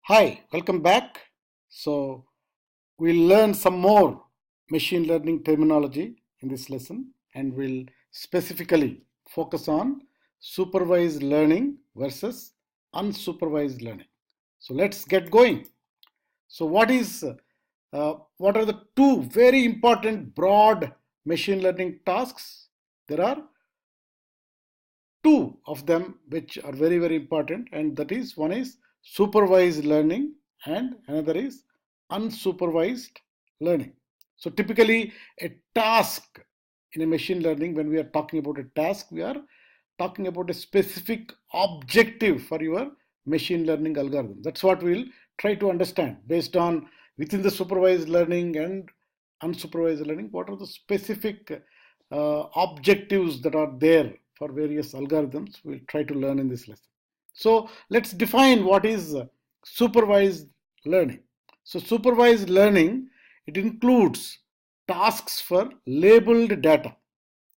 Hi, welcome back. So, we'll learn some more machine learning terminology in this lesson, and we'll specifically focus on supervised learning versus unsupervised learning. So, let's get going. So, what are the two very important broad machine learning tasks? There are two of them which are very, very important, and that is one is supervised learning and another is unsupervised learning. So typically a task in a machine learning, when we are talking about a task, we are talking about a specific objective for your machine learning algorithm. That's what we'll try to understand based on within the supervised learning and unsupervised learning, what are the specific objectives that are there for various algorithms. We'll try to learn in this lesson. So let's define what is supervised learning. So supervised learning, it includes tasks for labeled data.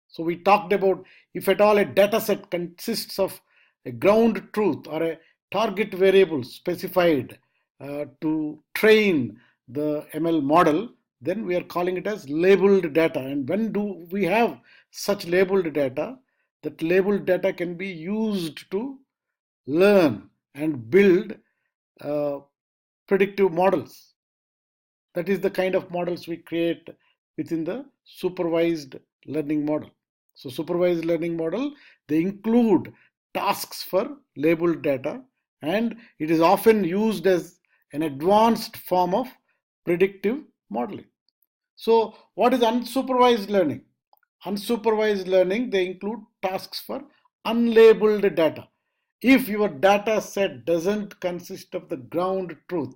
So we talked about if at all a data set consists of a ground truth or a target variable specified to train the ML model, then we are calling it as labeled data. And when do we have such labeled data? That labeled data can be used to learn and build uh, predictive models. That is the kind of models we create within the supervised learning model. So supervised learning model, they include tasks for labeled data, and it is often used as an advanced form of predictive modeling. So what is unsupervised learning? Unsupervised learning, they include tasks for unlabeled data. If your data set doesn't consist of the ground truth,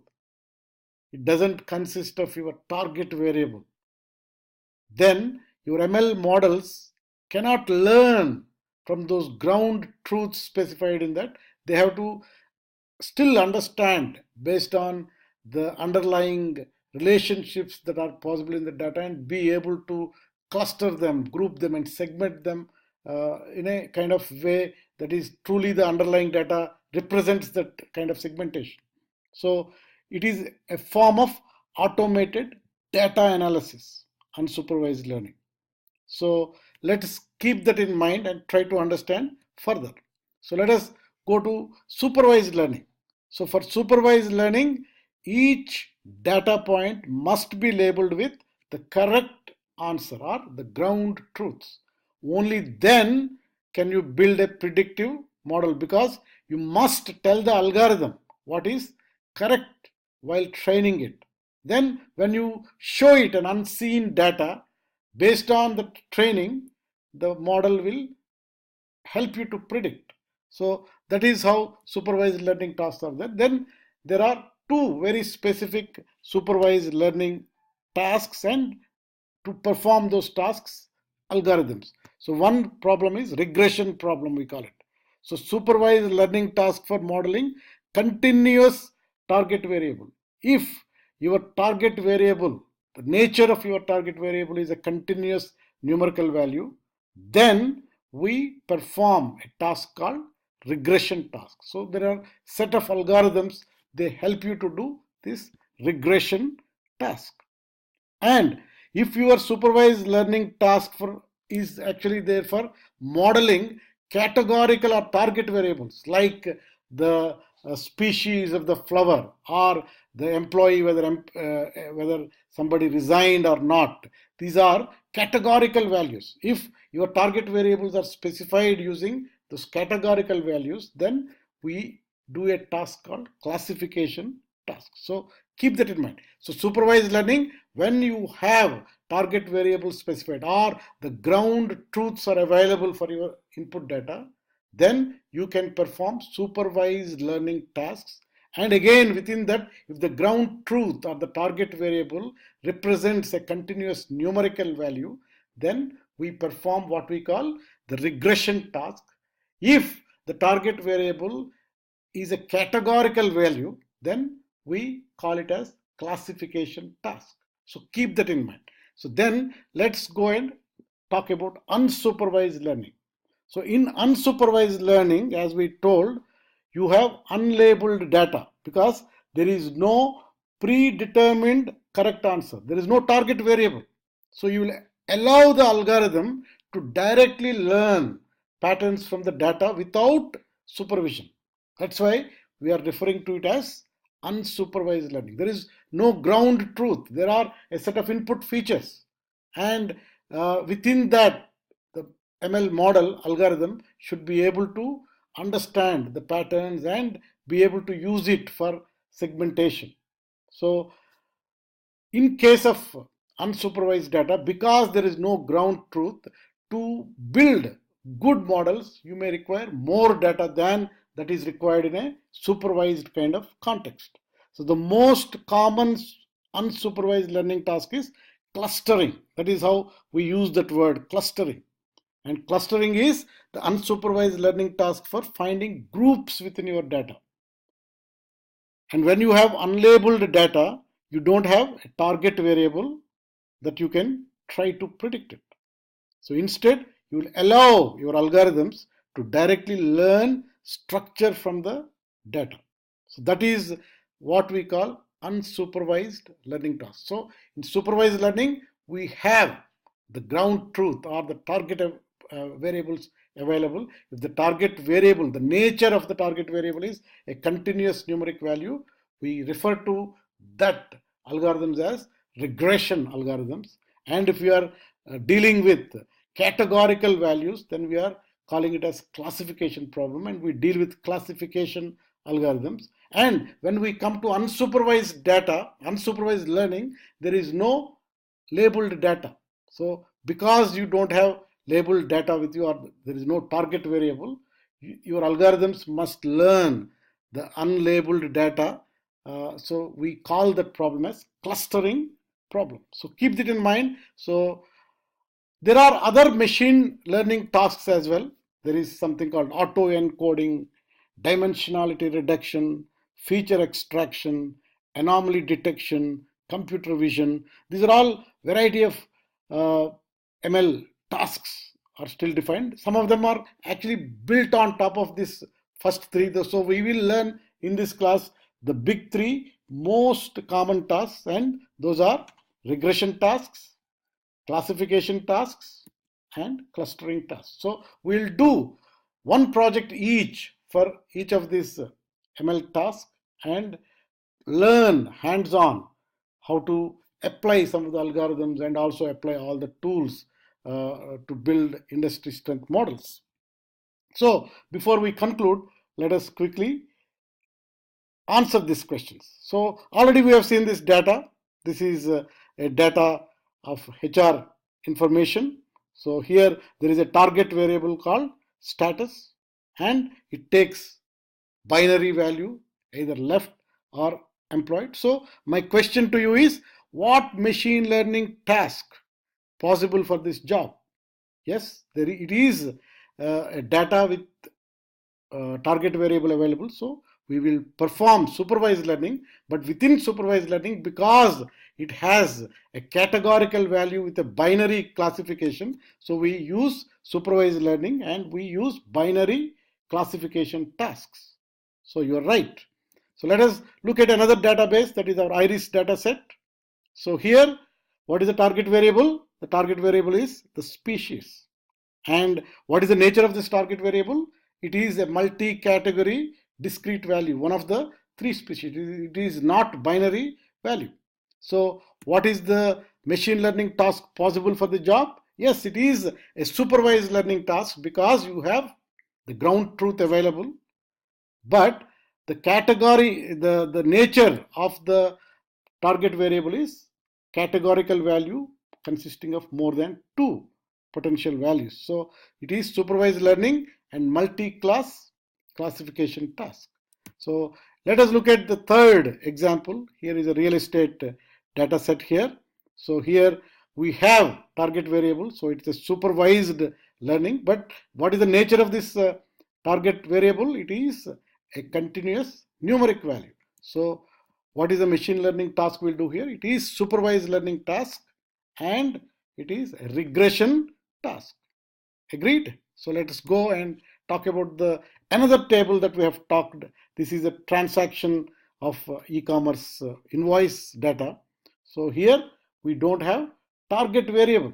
it doesn't consist of your target variable, then your ML models cannot learn from those ground truths specified in that. They have to still understand based on the underlying relationships that are possible in the data and be able to cluster them, group them, and segment them in a kind of way that is truly the underlying data represents that kind of segmentation. So it is a form of automated data analysis, unsupervised learning. So let's keep that in mind and try to understand further. So let us go to supervised learning. So for supervised learning, each data point must be labeled with the correct answer or the ground truths. Only then can you build a predictive model, because you must tell the algorithm what is correct while training it. Then when you show it an unseen data, based on the training, the model will help you to predict. So that is how supervised learning tasks are there. Then there are two very specific supervised learning tasks, and to perform those tasks, algorithms. So one problem is regression problem, we call it. So supervised learning task for modeling continuous target variable. If your target variable, the nature of your target variable is a continuous numerical value, then we perform a task called regression task. So there are set of algorithms, they help you to do this regression task. And if your supervised learning task for is actually there for modeling categorical or target variables like the species of the flower or the employee, whether somebody resigned or not, these are categorical values. If your target variables are specified using those categorical values, then we do a task called classification task. So keep that in mind. So supervised learning, when you have target variables specified or the ground truths are available for your input data, then you can perform supervised learning tasks. And again, within that, if the ground truth or the target variable represents a continuous numerical value, then we perform what we call the regression task. If the target variable is a categorical value, then we call it as classification task. So keep that in mind. So then let's go and talk about unsupervised learning. So in unsupervised learning, as we told, you have unlabeled data because there is no predetermined correct answer. There is no target variable. So you will allow the algorithm to directly learn patterns from the data without supervision. That's why we are referring to it as unsupervised learning. There is no ground truth. There are a set of input features, and within that, the ML model algorithm should be able to understand the patterns and be able to use it for segmentation. So in case of unsupervised data, because there is no ground truth, to build good models, you may require more data than that is required in a supervised kind of context. So the most common unsupervised learning task is clustering. That is how we use that word, clustering. And clustering is the unsupervised learning task for finding groups within your data. And when you have unlabeled data, you don't have a target variable that you can try to predict it. So instead, you will allow your algorithms to directly learn structure from the data. So that is what we call unsupervised learning task. So in supervised learning, we have the ground truth or the target variables available. If the target variable, the nature of the target variable is a continuous numeric value, we refer to that algorithms as regression algorithms. And if we are dealing with categorical values, then we are calling it as classification problem, and we deal with classification algorithms. And when we come to unsupervised data, unsupervised learning, there is no labeled data. So because you don't have labeled data with you, or there is no target variable, your algorithms must learn the unlabeled data. So we call that problem as clustering problem. So keep that in mind. So there are other machine learning tasks as well. There is something called auto encoding, dimensionality reduction, feature extraction, anomaly detection, computer vision. These are all variety of ML tasks are still defined. Some of them are actually built on top of this first three. So we will learn in this class the big three most common tasks, and those are regression tasks, classification tasks, and clustering tasks. So we'll do one project each for each of these ML tasks and learn hands-on how to apply some of the algorithms and also apply all the tools to build industry strength models. So before we conclude, let us quickly answer these questions. So already we have seen this data. This is a data of HR information. So here there is a target variable called status, and it takes binary value, either left or employed. So my question to you is, what machine learning task possible for this job? Yes, it is a data with target variable available. So we will perform supervised learning, but within supervised learning, because it has a categorical value with a binary classification, so we use supervised learning and we use binary classification tasks. So you're right. So let us look at another database, that is our iris data set. So here, what is the target variable? The target variable is the species. And what is the nature of this target variable? It is a multi-category discrete value, one of the three species. It is not binary value. So what is the machine learning task possible for the job? Yes, it is a supervised learning task because you have the ground truth available, but the category, the nature of the target variable is categorical value consisting of more than two potential values. So it is supervised learning and multi-class classification task. So let us look at the third example. Here is a real estate data set here. So here we have target variable. So it's a supervised learning. But what is the nature of this target variable? It is a continuous numeric value. So what is the machine learning task we'll do here? It is supervised learning task and it is a regression task. Agreed? So let us go and talk about the another table that we have talked. This is a transaction of e-commerce invoice data. So here we don't have target variable.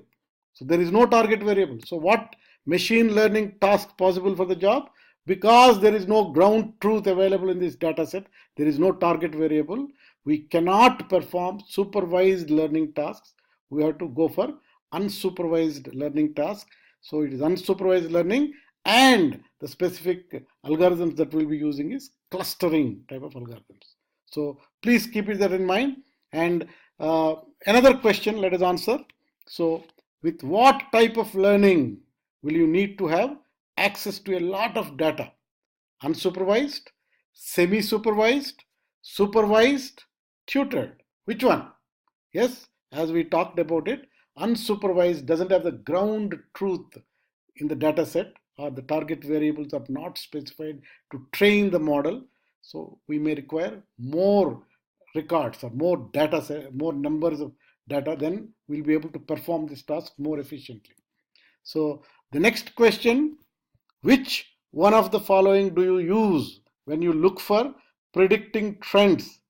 So there is no target variable. So what machine learning task possible for the job? Because there is no ground truth available in this data set, there is no target variable, we cannot perform supervised learning tasks. We have to go for unsupervised learning tasks. So it is unsupervised learning, and the specific algorithms that we'll be using is clustering type of algorithms. So please keep that in mind. And another question, let us answer. So with what type of learning will you need to have access to a lot of data? Unsupervised, semi-supervised, supervised, tutored. Which one? Yes, as we talked about it, unsupervised doesn't have the ground truth in the data set, or the target variables are not specified to train the model. So we may require more records or more data set, more numbers of data, then we'll be able to perform this task more efficiently. So the next question, which one of the following do you use when you look for predicting trends,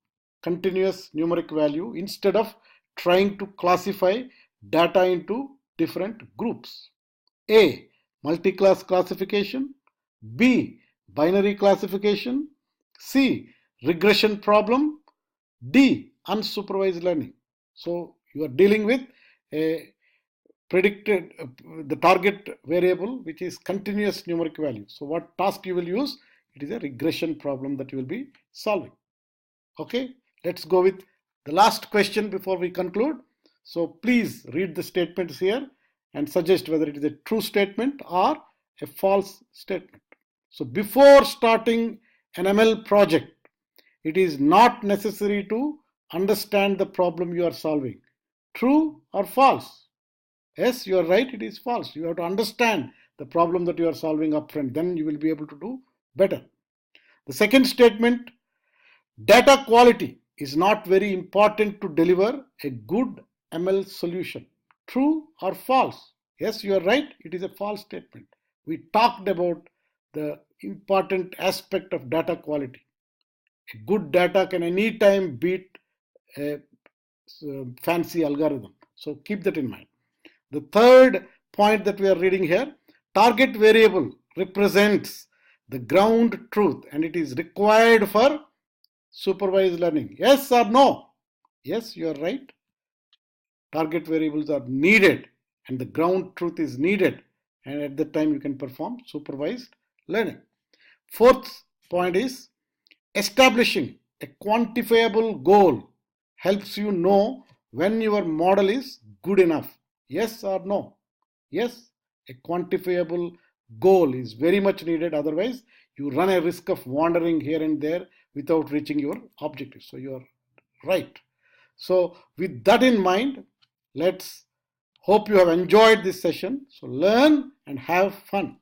continuous numeric value, instead of trying to classify data into different groups? A, multi-class classification. B, binary classification. C, regression problem. D, unsupervised learning. So you are dealing with a predicted the target variable, which is continuous numeric value. So what task you will use? It is a regression problem that you will be solving. Okay, let's go with the last question before we conclude. So please read the statements here and suggest whether it is a true statement or a false statement. So before starting an ML project, it is not necessary to understand the problem you are solving. True or false? Yes, you are right, it is false. You have to understand the problem that you are solving upfront, then you will be able to do better. The second statement, data quality is not very important to deliver a good ML solution. True or false? Yes, you are right, it is a false statement. We talked about the important aspect of data quality. A good data can anytime beat a fancy algorithm. So keep that in mind. The third point that we are reading here, target variable represents the ground truth and it is required for supervised learning. Yes or no? Yes, you are right. Target variables are needed and the ground truth is needed, and at that time you can perform supervised learning. Fourth point is, establishing a quantifiable goal helps you know when your model is good enough. Yes or no? Yes, a quantifiable goal is very much needed. Otherwise, you run a risk of wandering here and there without reaching your objective. So you are right. So with that in mind, let's hope you have enjoyed this session. So learn and have fun.